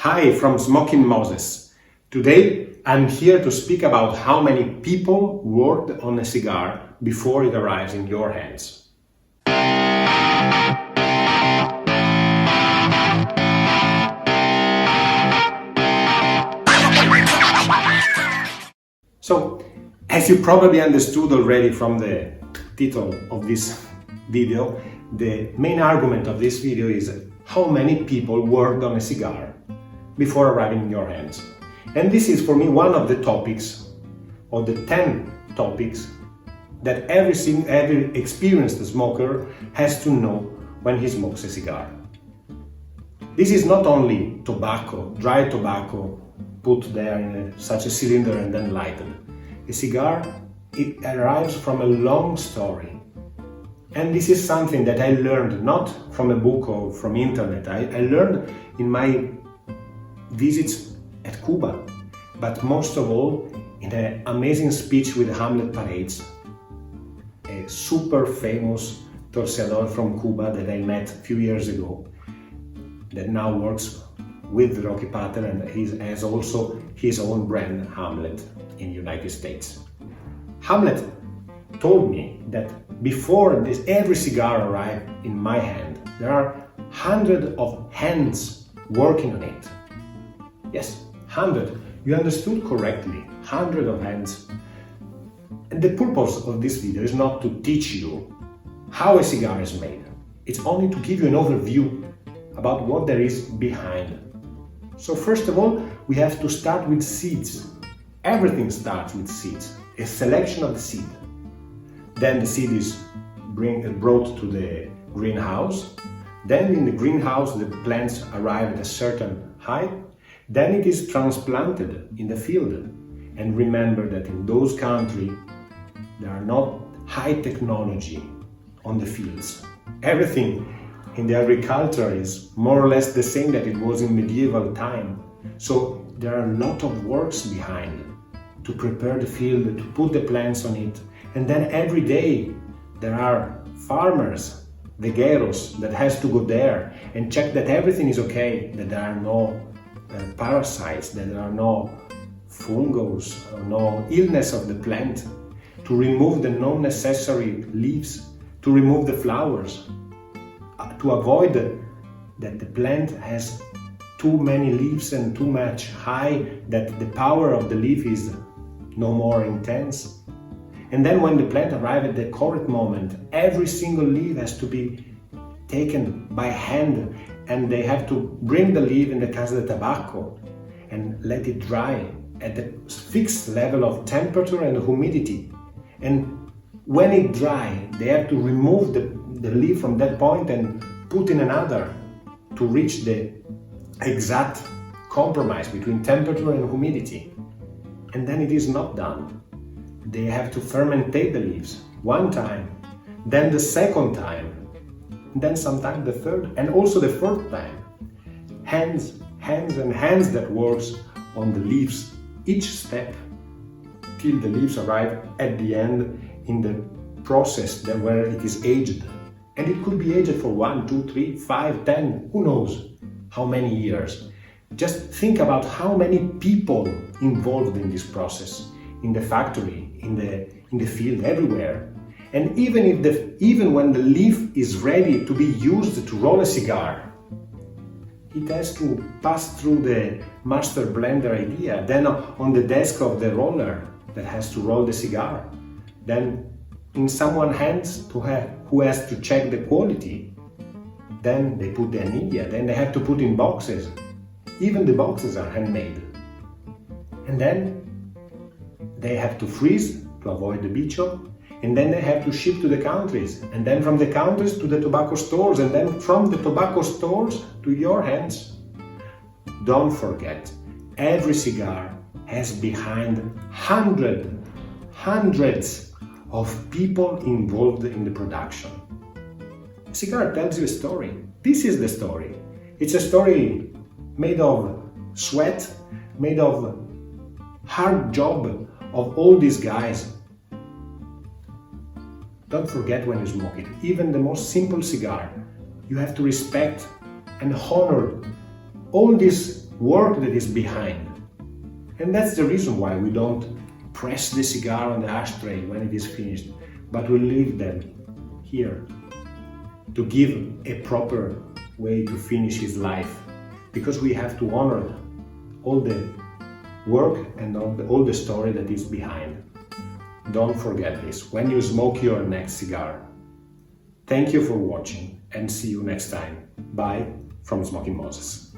Hi from Smoking Moses. Today I'm here to speak about how many people worked on a cigar before it arrives in your hands. So, as you probably understood already from the title of this video, the main argument of this video is how many people worked on a cigar before arriving in your hands. And this is for me one of the topics, or the 10 topics, that every experienced smoker has to know when he smokes a cigar. This is not only tobacco, dry tobacco, put there in such a cylinder and then lighted. A cigar, it arrives from a long story. And this is something that I learned not from a book or from internet. I learned in my visits at Cuba, but most of all in an amazing speech with Hamlet Parades, a super famous torceador from Cuba that I met a few years ago, that now works with Rocky Pater and he has also his own brand, Hamlet, in the United States. Hamlet told me that before every cigar arrived in my hand, there are hundreds of hands working on it. Yes, 100. You understood correctly, 100 of hands. And the purpose of this video is not to teach you how a cigar is made. It's only to give you an overview about what there is behind. So first of all, we have to start with seeds. Everything starts with seeds, a selection of the seed. Then the seed is brought to the greenhouse. Then in the greenhouse, the plants arrive at a certain height. Then it is transplanted in the field. And remember that in those countries, there are not high technology on the fields. Everything in the agriculture is more or less the same that it was in medieval time. So there are a lot of works behind to prepare the field, to put the plants on it. And then every day there are farmers, vegueros, that has to go there and check that everything is okay, that there are no parasites, that there are no fungus, or no illness of the plant, to remove the non-necessary leaves, to remove the flowers, to avoid that the plant has too many leaves and too much high, that the power of the leaf is no more intense. And then when the plant arrives at the correct moment, every single leaf has to be taken by hand, and they have to bring the leaf in the casa de tabaco and let it dry at a fixed level of temperature and humidity. And when it dry, they have to remove the leaf from that point and put in another to reach the exact compromise between temperature and humidity. And then it is not done. They have to fermentate the leaves one time, then the second time, then sometimes the third, and also the fourth time. Hands and hands that works on the leaves, each step, till the leaves arrive at the end in the process where it is aged. And it could be aged for 1, 2, 3, 5, 10, who knows how many years. Just think about how many people involved in this process, in the factory, in the field, everywhere. And even when the leaf is ready to be used to roll a cigar, it has to pass through the master blender idea, then on the desk of the roller that has to roll the cigar, then in someone's hands who has to check the quality. Then they put the anilla, then they have to put in boxes. Even the boxes are handmade. And then they have to freeze to avoid the bicho, and then they have to ship to the countries, and then from the countries to the tobacco stores, and then from the tobacco stores to your hands. Don't forget, every cigar has behind hundreds of people involved in the production. A cigar tells you a story. This is the story. It's a story made of sweat, made of hard job of all these guys. Don't forget when you smoke it, even the most simple cigar, you have to respect and honor all these work that is behind. And that's the reason why we don't press the cigar on the ashtray when it is finished, but we leave them here to give a proper way to finish his life, because we have to honor all the work and all the story that is behind. Don't forget this when you smoke your next cigar. Thank you for watching and see you next time. Bye from Smoking Moses.